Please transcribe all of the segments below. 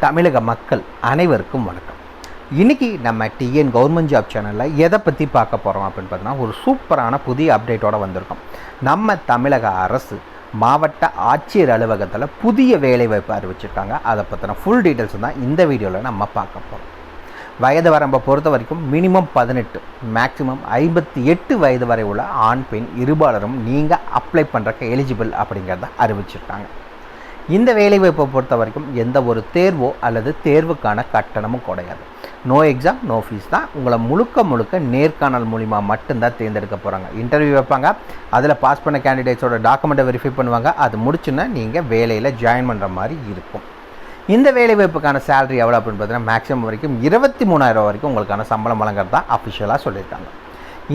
தமிழக மக்கள் அனைவருக்கும் வணக்கம். இன்றைக்கி நம்ம டிஎன் கவர்மெண்ட் ஜாப் சேனலில் எதை பற்றி பார்க்க போகிறோம் அப்படின்னு பார்த்தீங்கன்னா, ஒரு சூப்பரான புதிய அப்டேட்டோடு வந்திருக்கோம். நம்ம தமிழக அரசு மாவட்ட ஆட்சியர் அலுவலகத்தில் புதிய வேலைவாய்ப்பு அறிவிச்சிருக்காங்க. அதை பற்றின ஃபுல் டீட்டெயில்ஸ் தான் இந்த வீடியோவில் நம்ம பார்க்க போகிறோம். வயது வரம்பை பொறுத்த வரைக்கும் மினிமம் 18, மேக்ஸிமம் 58 வயது வரை உள்ள ஆண் பெண் இருபாலரும் நீங்கள் அப்ளை பண்ணுறக்கு எலிஜிபிள் அப்படிங்கிறத அறிவிச்சிருக்காங்க. இந்த வேலைவாய்ப்பை பொறுத்த வரைக்கும் எந்த ஒரு தேர்வோ அல்லது தேர்வுக்கான கட்டணமும் கிடையாது. நோ எக்ஸாம் நோ ஃபீஸ் தான். உங்களை முழுக்க நேர்காணல் மூலிமா மட்டும்தான் தேர்ந்தெடுக்க போகிறாங்க. இன்டர்வியூ வைப்பாங்க, அதில் பாஸ் பண்ண கேண்டிடேட்ஸோட டாக்குமெண்ட்டை வெரிஃபை பண்ணுவாங்க. அது முடிச்சுன்னா நீங்கள் வேலையில் ஜாயின் பண்ணுற மாதிரி இருக்கும். இந்த வேலைவாய்ப்புக்கான சேலரி எவ்வளோ அப்படின்னு பார்த்தீங்கன்னா, மேக்ஸிமம் வரைக்கும் 23,000 வரைக்கும் உங்களுக்கான சம்பளம் வழங்குறது தான் அஃபிஷியலாக சொல்லியிருக்காங்க.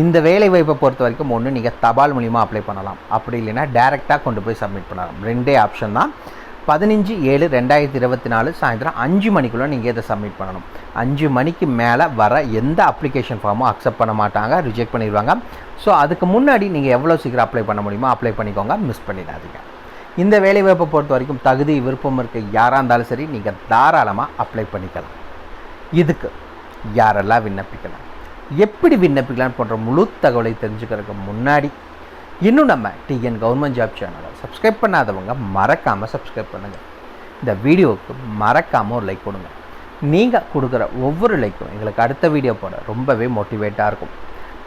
இந்த வேலைவாய்ப்பை பொறுத்த வரைக்கும் ஒன்று நீங்கள் தபால் மூலிமா அப்ளை பண்ணலாம், அப்படி இல்லைன்னா டேரெக்டாக கொண்டு போய் சப்மிட் பண்ணலாம். ரெண்டே ஆப்ஷன் தான். 15/7/2024 சாயந்தரம் 5 மணிக்குள்ளே நீங்கள் இதை சப்மிட் பண்ணணும். 5 மணிக்கு மேலே வர எந்த அப்ளிகேஷன் ஃபார்மும் அக்செப்ட் பண்ண மாட்டாங்க, ரிஜெக்ட் பண்ணிடுவாங்க. ஸோ அதுக்கு முன்னாடி நீங்கள் எவ்வளோ சீக்கிரம் அப்ளை பண்ண முடியுமோ அப்ளை பண்ணிக்கோங்க, மிஸ் பண்ணிடாதீங்க. இந்த வேலைவாய்ப்பை பொறுத்த வரைக்கும் தகுதி விருப்பம் இருக்க யாராக இருந்தாலும் சரி நீங்கள் தாராளமாக அப்ளை பண்ணிக்கலாம். இதுக்கு யாரெல்லாம் விண்ணப்பிக்கலாம், எப்படி விண்ணப்பிக்கலாம் போன்ற முழு தகவலை தெரிஞ்சுக்கிறதுக்கு முன்னாடி இன்னும் நம்ம டிஎன் கவர்மெண்ட் ஜாப் சேனலை சப்ஸ்கிரைப் பண்ணாதவங்க மறக்காமல் சப்ஸ்கிரைப் பண்ணுங்கள். இந்த வீடியோவுக்கு மறக்காமல் ஒரு லைக் கொடுங்க. நீங்கள் கொடுக்குற ஒவ்வொரு லைக்கும் எங்களுக்கு அடுத்த வீடியோ போட ரொம்பவே மோட்டிவேட்டாக இருக்கும்.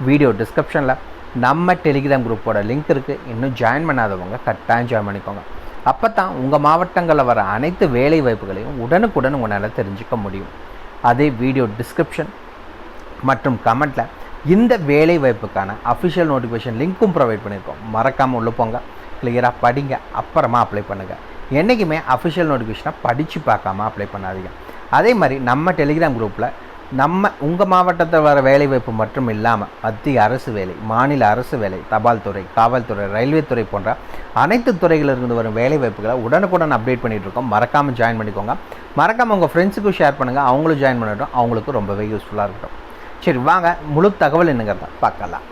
வீடியோ டிஸ்கிரிப்ஷனில் நம்ம டெலிகிராம் குரூப்போட லிங்க் இருக்குது. இன்னும் ஜாயின் பண்ணாதவங்க கட்டாயம் ஜாயின் பண்ணிக்கோங்க. அப்போ தான் உங்கள் மாவட்டங்களில் வர அனைத்து வேலை வாய்ப்புகளையும் உடனுக்குடன் உங்களால் தெரிஞ்சுக்க முடியும். அதே வீடியோ டிஸ்கிரிப்ஷன் மற்றும் கமெண்ட்டில் இந்த வேலை வாய்ப்புக்கான அஃபிஷியல் நோட்டிஃபிகேஷன் லிங்க்கும் ப்ரொவைட் பண்ணியிருக்கோம். மறக்காமல் உள்ள போங்க, கிளியராக படிங்க, அப்புறமா அப்ளை பண்ணுங்கள். என்றைக்குமே அஃபிஷியல் நோட்டிஃபிகேஷனை படித்து பார்க்காம அப்ளை பண்ணாதீங்க. அதே மாதிரி நம்ம டெலிகிராம் குரூப்பில் உங்கள் மாவட்டத்தில் வர வேலைவாய்ப்பு மட்டும் இல்லாமல் மத்திய அரசு வேலை, மாநில அரசு வேலை, தபால் துறை, காவல்துறை, ரயில்வே துறை போன்ற அனைத்து துறைகளிலிருந்து வரும் வேலைவாய்ப்புகளை உடனுக்குடன் அப்டேட் பண்ணிகிட்டு இருக்கோம். மறக்காமல் ஜாயின் பண்ணிக்கோங்க. மறக்காமல் உங்கள் ஃப்ரெண்ட்ஸுக்கும் ஷேர் பண்ணுங்கள், அவங்களும் ஜாயின் பண்ணிட்டோம், அவங்களுக்கும் ரொம்பவே யூஸ்ஃபுல்லாக இருக்கட்டும். சரி, வாங்க முழு தகவல் என்னங்கிறத பார்க்கலாம்.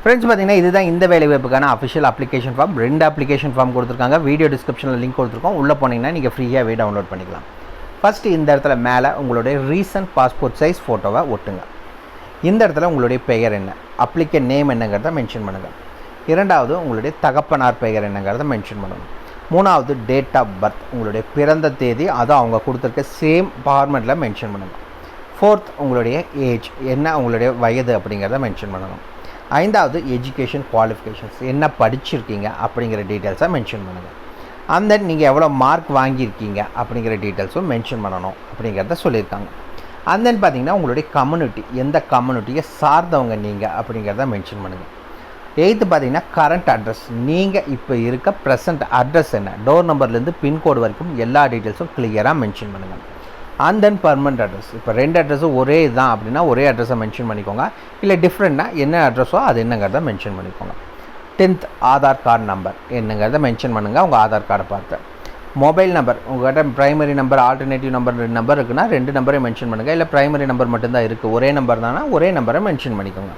ஃப்ரெண்ட்ஸ், பார்த்தீங்கன்னா இதுதான் இந்த வேலைவாய்ப்புக்கான official application form. 2 application form கொடுத்துருக்காங்க. வீடியோ டிஸ்கிரிப்ஷனில் லிங்க் கொடுத்துருக்கோம். உள்ளே போனீங்கன்னா நீங்கள் ஃப்ரீயாகவே டவுன்லோட் பண்ணிக்கலாம். ஃபஸ்ட்டு இந்த இடத்துல மேலே உங்களுடைய ரீசன்ட் பாஸ்போர்ட் சைஸ் ஃபோட்டோவை ஒட்டுங்க. இந்த இடத்துல உங்களுடைய பெயர் என்ன, அப்ளிகேட் நேம் என்னங்கிறத மென்ஷன் பண்ணுங்கள். 2வது உங்களுடைய தகப்பனார் பெயர் என்னங்கிறத மென்ஷன் பண்ணணும். 3வது டேட் ஆஃப் பர்த், உங்களுடைய பிறந்த தேதி, அதை அவங்க கொடுத்துருக்க சேம் ஃபார்மெட்டில் மென்ஷன் பண்ணுங்கள். 4th உங்களுடைய ஏஜ் என்ன, உங்களுடைய வயது அப்படிங்கிறத மென்ஷன் பண்ணணும். 5வது எஜுகேஷன் குவாலிஃபிகேஷன்ஸ், என்ன படிச்சிருக்கீங்க அப்படிங்கிற டீட்டெயில்ஸை மென்ஷன் பண்ணுங்கள். அந்த நீங்கள் எவ்வளோ மார்க் வாங்கியிருக்கீங்க அப்படிங்கிற டீட்டெயில்ஸும் மென்ஷன் பண்ணணும் அப்படிங்கிறத சொல்லியிருக்காங்க. அண்ட் தென் பார்த்தீங்கன்னா உங்களுடைய கம்யூனிட்டி, எந்த கம்யூனிட்டியை சார்ந்தவங்க நீங்கள் அப்படிங்கிறத மென்ஷன் பண்ணுங்கள். 8th பார்த்தீங்கன்னா கரண்ட் அட்ரஸ், நீங்கள் இப்போ இருக்க ப்ரெசன்ட் அட்ரஸ் என்ன, டோர் நம்பர்லேருந்து பின்கோடு வரைக்கும் எல்லா டீட்டெயில்ஸும் கிளியராக மென்ஷன் பண்ணுங்கள். அண்ட் தென் பர்மனெண்ட் அட்ரஸ், இப்போ 2 அட்ரஸும் ஒரே இதுதான் அப்படின்னா ஒரே அட்ரஸை மென்ஷன் பண்ணிக்கோங்க. இல்லை டிஃப்ரெண்ட்னா என்ன அட்ரஸோ அது என்னங்கிறத மென்ஷன் பண்ணிக்கோங்க. 10th ஆதார் கார்டு நம்பர் என்னங்கிறத மென்ஷன் பண்ணுங்கள். உங்கள் ஆதார் கார்டை பார்த்து மொபைல் நம்பர், உங்கள்கிட்ட primary number, alternative number 2 number இருக்குன்னா 2 நம்பரையும் மென்ஷன் பண்ணுங்கள். இல்லை ப்ரைமரி நம்பர் மட்டும்தான் இருக்குது, ஒரே நம்பர் தானா ஒரே நம்பரை மென்ஷன் பண்ணிக்கோங்க.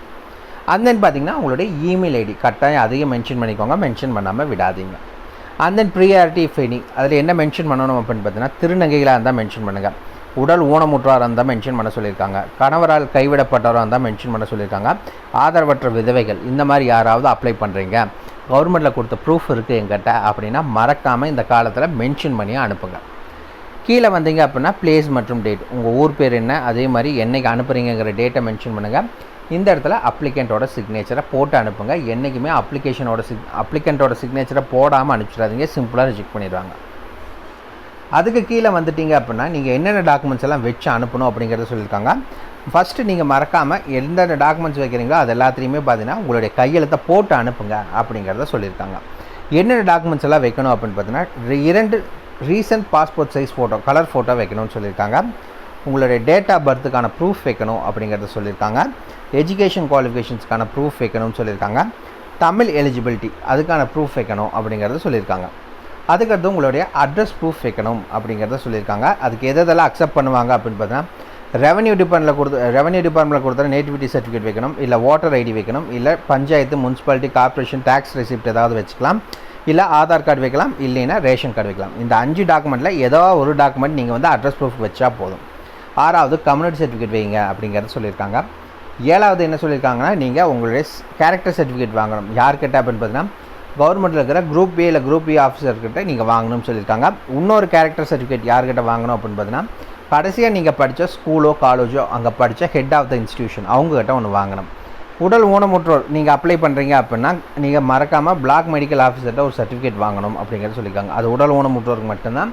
அண்ட் தென் பார்த்தீங்கன்னா உங்களுடைய இமெயில் ஐடி கட்டாயம் அதையும் மென்ஷன் பண்ணிக்கோங்க, மென்ஷன் பண்ணாமல் விடாதீங்க. And then priority if any, அதில் என்ன மென்ஷன் பண்ணணும் அப்படின்னு பார்த்தீங்கன்னா, திருநங்கைகளாக இருந்தால் மென்ஷன் பண்ணுங்கள், உடல் ஊனமுற்றாராக இருந்தால் மென்ஷன் பண்ண சொல்லியிருக்காங்க, கணவரால் கைவிடப்பட்டவராக இருந்தால் மென்ஷன் பண்ண சொல்லியிருக்காங்க, ஆதரவற்ற விதவைகள், இந்த மாதிரி யாராவது அப்ளை பண்ணுறீங்க, கவர்மெண்ட்டில் கொடுத்த ப்ரூஃப் இருக்குது எங்கிட்ட அப்படின்னா மறக்காமல் இந்த காலத்தில் மென்ஷன் பண்ணி அனுப்புங்க. கீழே வந்தீங்க அப்படின்னா பிளேஸ் மற்றும் டேட், உங்கள் ஊர் பேர் என்ன, அதே மாதிரி என்றைக்கு அனுப்புகிறீங்கிற டேட்டை மென்ஷன் பண்ணுங்கள். இந்த இடத்துல அப்ளிகண்ட்டோட சிக்னேச்சரை போட்டு அனுப்புங்க. என்றைக்குமே அப்ளிகண்ட்டோட சிக்னேச்சரை போடாமல் அனுப்பிச்சிடாதீங்க, சிம்பிளாக ரிஜெக்ட் பண்ணிடுவாங்க. அதுக்கு கீழே வந்துட்டீங்க அப்படின்னா நீங்கள் என்னென்ன டாக்குமெண்ட்ஸ் எல்லாம் வச்சு அனுப்பணும் அப்படிங்கிறத சொல்லியிருக்காங்க. ஃபஸ்ட்டு நீங்கள் மறக்காமல் எந்தெந்த டாக்குமெண்ட்ஸ் வைக்கிறீங்களோ அது எல்லாத்துலேயுமே பார்த்தீங்கன்னா உங்களுடைய கையெழுத்தை போட்டு அனுப்புங்க அப்படிங்கிறத சொல்லியிருக்காங்க. என்னென்ன டாக்குமெண்ட்ஸ் எல்லாம் வைக்கணும் அப்படின்னு பார்த்தீங்கன்னா 2 recent passport size photo, colour photo வைக்கணும்னு சொல்லியிருக்காங்க. உங்களுடைய டேட் ஆஃப் பர்த்துக்கான ப்ரூஃப் வைக்கணும் அப்படிங்கிறத சொல்லியிருக்காங்க. எஜுகேஷன் குவாலிஃபிகேஷன்ஸ்க்கான ப்ரூஃப் வைக்கணும்னு சொல்லியிருக்காங்க. தமிழ் எலிஜிபிலிட்டி அதுக்கான ப்ரூஃப் வைக்கணும் அப்படிங்கிறத சொல்லியிருக்காங்க. அதுக்கடுத்து உங்களுடைய அட்ரஸ் ப்ரூஃப் வைக்கணும் அப்படிங்கிறத சொல்லியிருக்காங்க. அதுக்கு எதெல்லாம் அக்செப்ட் பண்ணுவாங்க அப்படின்னு பார்த்தீங்கன்னா, ரெவன்யூ டிபார்ட்மெண்ட்டில் கொடுத்தா நேட்டிவிட்டி சர்டிஃபிகேட் வைக்கணும், இல்லை ஓட்டர் ஐடி வைக்கணும், இல்லை panchayat, municipality, corporation tax receipt ஏதாவது வச்சுக்கலாம், இல்லை ஆதார் கார்டு வைக்கலாம், இல்லைன்னா ரேஷன் கார்டு வைக்கலாம். இந்த 5 டாக்குமெண்ட்டில் ஏதோ ஒரு டாக்குமெண்ட் நீங்கள் வந்து அட்ரஸ் ப்ரூஃப் வச்சா போதும். 6வது கம்யூனிட்டி சர்டிஃபிகேட் வைங்க அப்படிங்கிறத சொல்லியிருக்காங்க. 7வது என்ன சொல்லியிருக்காங்கன்னா, நீங்கள் உங்களுடைய கேரக்டர் சர்டிஃபிகேட் வாங்கணும். யார்கிட்ட அப்படின்னு பார்த்தீங்கன்னா கவர்மெண்ட்டில் இருக்கிற குரூப் பி இல்லை குரூப் பி ஆஃபீஸர்கிட்ட நீங்கள் வாங்கணும்னு சொல்லியிருக்காங்க. இன்னொரு கேரக்டர் சர்டிஃபிகேட் யார்கிட்ட வாங்கணும் அப்படின்னு பார்த்தீங்கன்னா கடைசியாக நீங்கள் படித்த ஸ்கூலோ காலேஜோ அங்கே படித்த ஹெட் ஆஃப் த இன்ஸ்டியூஷன் அவங்ககிட்ட ஒன்று வாங்கணும். உடல் ஊனமுற்றோர் நீங்கள் அப்ளை பண்ணுறீங்க அப்படின்னா நீங்கள் மறக்காமல் பிளாக் மெடிக்கல் ஆஃபீஸர்கிட்ட ஒரு சர்டிஃபிகேட் வாங்கணும் அப்படிங்கிறத சொல்லியிருக்காங்க. அது உடல் ஊனமுற்றோருக்கு மட்டும்தான்.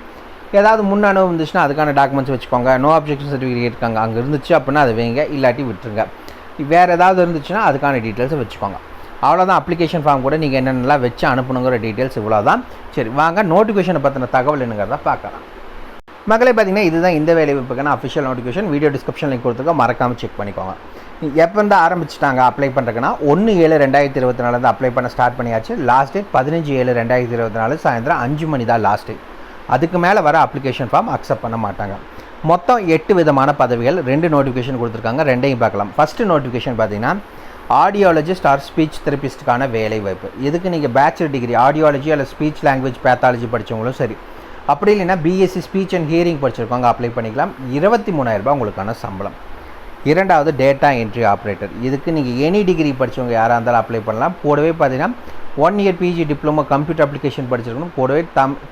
ஏதாவது முன் அனுபவம் இருந்துச்சுன்னா அதுக்கான டாக்குமெண்ட்ஸ் வச்சுக்கோங்க. நோ அப்ஜெக்ஷன் சர்டிஃபிகேட் இருக்காங்க அங்கே இருந்துச்சு அப்படின்னா அதை வைங்க, இல்லாட்டி விட்டுருங்க. வேறு ஏதாவது இருந்துச்சுன்னா அதுக்கான டீட்டெயில்ஸை வச்சுக்கோங்க. அவ்வளோதான். அப்ளிகேஷன் ஃபார்ம் கூட நீங்கள் என்னென்னலாம் வச்சு அனுப்பணுங்கிற டீட்டெயில்ஸ் இவ்வளோ தான். சரி, வாங்க நோட்டிஃபிகேஷனை பற்றின தகவல் என்னங்கிறத பார்க்கலாம். மகளே பார்த்தீங்கன்னா இதுதான் இந்த வேலைவாய்ப்புக்கான official notification. Video description link கொடுத்துருக்கோம், மறக்காமல் செக் பண்ணிக்கோங்க. எப்போ இருந்து ஆரம்பிச்சிட்டாங்க அப்ளை பண்ணுறதுக்குன்னா 1/7/2024 அப்ளை பண்ண ஸ்டார்ட் பண்ணியாச்சு. லாஸ்ட் டேட் 15/7/2024 சாயந்தரம் 5 மணி தான் லாஸ்ட் டேட். அதுக்கு மேலே வர அப்ளிகேஷன் ஃபார்ம் அக்செப்ட் பண்ண மாட்டாங்க. மொத்தம் 8 விதமான பதவிகள், 2 நோட்டிஃபிகேஷன் கொடுத்துருக்காங்க. 2ஐயும் பார்க்கலாம். ஃபஸ்ட்டு நோட்டிஃபிகேஷன் பார்த்தீங்கன்னா ஆடியாலஜிஸ்ட் ஆர் ஸ்பீச் தெரபிஸ்ட்டுக்கான வேலை வாய்ப்பு. இதுக்கு நீங்கள் பேச்சுலர் டிகிரி ஆடியாலஜி அல்லது ஸ்பீச் லாங்குவேஜ் பேத்தாலஜி படித்தவங்களும் சரி, அப்படி இல்லைன்னா பிஎஸ்சி ஸ்பீச் அண்ட் ஹியரிங் படிச்சிருக்கவங்க அப்ளை பண்ணிக்கலாம். 23,000 உங்களுக்கான சம்பளம். 2வது டேட்டா என்ட்ரி ஆப்ரேட்டர். இதுக்கு நீங்கள் எனி டிகிரி படித்தவங்க யாராக இருந்தாலும் அப்ளை பண்ணலாம். கூடவே பார்த்தீங்கன்னா 1 year PG diploma computer application படிச்சிருக்கணும். கூடவே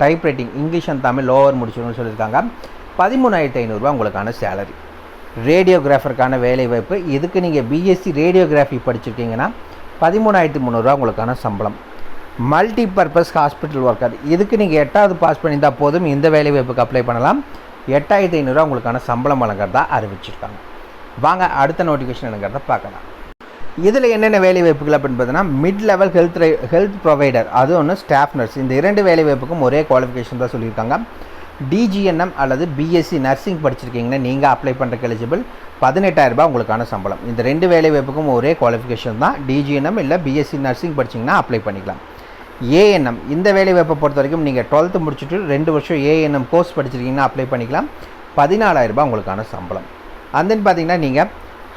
type writing English and Tamil lower முடிச்சிருக்கணும்னு சொல்லியிருக்காங்க. 13,500 உங்களுக்கான சேலரி. ரேடியோகிராஃபருக்கான வேலைவாய்ப்பு. இதுக்கு நீங்கள் பிஎஸ்சி ரேடியோகிராஃபி படிச்சிருக்கீங்கன்னா 13,300 உங்களுக்கான சம்பளம். Multi purpose hospital worker. இதுக்கு நீங்கள் 8வது பாஸ் பண்ணியிருந்தால் போதும் இந்த வேலைவாய்ப்புக்கு அப்ளை பண்ணலாம். 8,500 உங்களுக்கான சம்பளம் வழங்குறதா அறிவிச்சிருக்காங்க. வாங்க அடுத்த நோட்டிஃபிகேஷன் என்னங்கிறத பார்க்கலாம். இதில் என்னென்ன வேலைவாய்ப்புகள் அப்படின்னு பார்த்தீங்கன்னா மிட் லெவல் ஹெல்த் ப்ரொவைடர், அது ஒன்று ஸ்டாஃப் நர்ஸ். இந்த 2 வேலைவாய்ப்புக்கும் ஒரே குவாலிஃபிகேஷன் தான் சொல்லியிருக்காங்க. டிஜிஎன்எம் அல்லது பிஎஸ்சி நர்சிங் படிச்சிருக்கீங்கன்னா நீங்கள் அப்ளை பண்ணுறக்கு எலிஜிபிள். 18,000 உங்களுக்கான சம்பளம். இந்த 2 வேலைவாய்ப்புக்கும் ஒரே குவாலிஃபிகேஷன் தான். டிஜிஎன்எம் இல்லை பிஎஸ்சி நர்சிங் படிச்சிங்கன்னா அப்ளை பண்ணிக்கலாம். ஏஎன்எம் இந்த வேலைவாய்ப்பை பொறுத்த வரைக்கும் நீங்கள் 12th முடிச்சுட்டு 2 வருஷம் ஏஎன்எம் கோர்ஸ் படிச்சிருக்கீங்கன்னா அப்ளை பண்ணிக்கலாம். 14,000 உங்களுக்கான சம்பளம். அண்ட் தென் பார்த்தீங்கன்னா நீங்கள்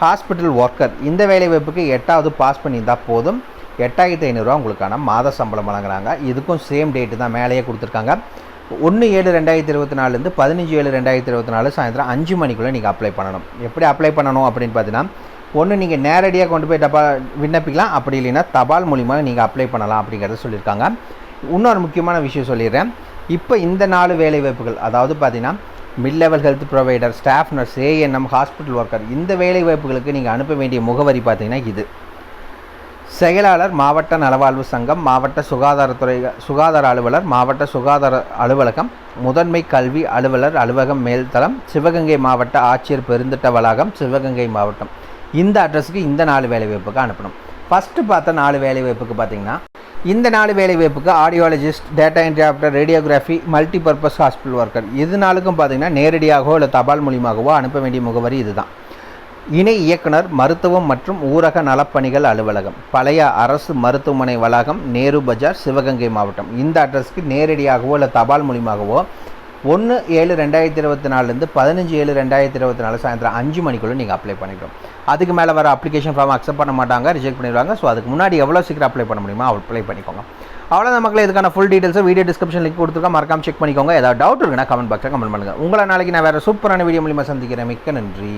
ஹாஸ்பிட்டல் ஒர்க்கர் இந்த வேலைவாய்ப்புக்கு 8வது பாஸ் பண்ணியிருந்தால் போதும். 8,500 உங்களுக்கான மாத சம்பளம் வழங்குறாங்க. இதுக்கும் சேம் டேட்டு தான் மேலேயே கொடுத்துருக்காங்க. 1/7/2024 15/7/2024 சாயந்தரம் 5 மணிக்குள்ளே நீங்கள் அப்ளை பண்ணணும். எப்படி அப்ளை பண்ணணும் அப்படின்னு பார்த்தீங்கன்னா ஒன்று நீங்கள் நேரடியாக கொண்டு போய் விண்ணப்பிக்கலாம், அப்படி இல்லைன்னா தபால் மூலிமா நீங்கள் அப்ளை பண்ணலாம் அப்படிங்கிறத சொல்லியிருக்காங்க. இன்னொரு முக்கியமான விஷயம் சொல்லிடுறேன். இப்போ இந்த 4 வேலைவாய்ப்புகள், அதாவது பார்த்தீங்கன்னா mid level health provider, staff nurse, ANM, hospital worker, இந்த வேலைவாய்ப்புகளுக்கு நீங்கள் அனுப்ப வேண்டிய முகவரி பார்த்தீங்கன்னா இது: செயலாளர், மாவட்ட நலவாழ்வு சங்கம், மாவட்ட சுகாதார அலுவலர், மாவட்ட சுகாதார அலுவலகம், முதன்மை கல்வி அலுவலர் அலுவலகம் மேல்தளம், சிவகங்கை மாவட்ட ஆட்சியர் பெருந்திட்ட வளாகம், சிவகங்கை மாவட்டம். இந்த அட்ரஸுக்கு இந்த 4 வேலைவாய்ப்புக்கு அனுப்பணும். ஃபஸ்ட்டு பார்த்த 4 வேலைவாய்ப்புக்கு பார்த்தீங்கன்னா இந்த 4 வேலைவாய்ப்புக்கு audiologist, data entry operator, radiography, multi purpose hospital worker, இது 4க்கும் பார்த்தீங்கன்னா நேரடியாகவோ இல்லை தபால் மூலியமாகவோ அனுப்ப வேண்டிய முகவரி இதுதான்: இணை இயக்குனர், மருத்துவம் மற்றும் ஊரக நலப்பணிகள் அலுவலகம், பழைய அரசு மருத்துவமனை வளாகம், நேரு பஜார், சிவகங்கை மாவட்டம். இந்த அட்ரஸ்க்கு நேரடியாகவோ இல்லை தபால் மூலியமாகவோ 1/7/2024 15/7/2024 சாயந்தரம் 5 மணிக்குள்ளே நீங்கள் அப்ளை பண்ணிக்கணும். அதுக்கு மேலே வர அப்ளிகேஷன் ஃபார்ம் அக்செப்ட் பண்ண மாட்டாங்க, ரிஜெக்ட் பண்ணிடுவாங்க. ஸோ அதுக்கு முன்னாடி எவ்வளோ சீக்கிரம் அப்ளை பண்ண முடியுமோ அப்ளை பண்ணிக்கோங்க. அவ்வளோதான் மக்களே. இதுக்கான ஃபுல் டீட்டெயில்ஸை வீடியோ டிஸ்கிரிப்ஷன் லிங்க் கொடுத்துருக்கோம், மறக்காம செக் பண்ணிக்கோங்க. ஏதாவது டவுட் இருக்குன்னா கமெண்ட் பாக்ஸில் கமெண்ட் பண்ணுங்கள். உங்களை நாளைக்கு நான் வேறு சூப்பரான வீடியோ மூலியமாக சந்திக்கிறேன். மிக்க நன்றி.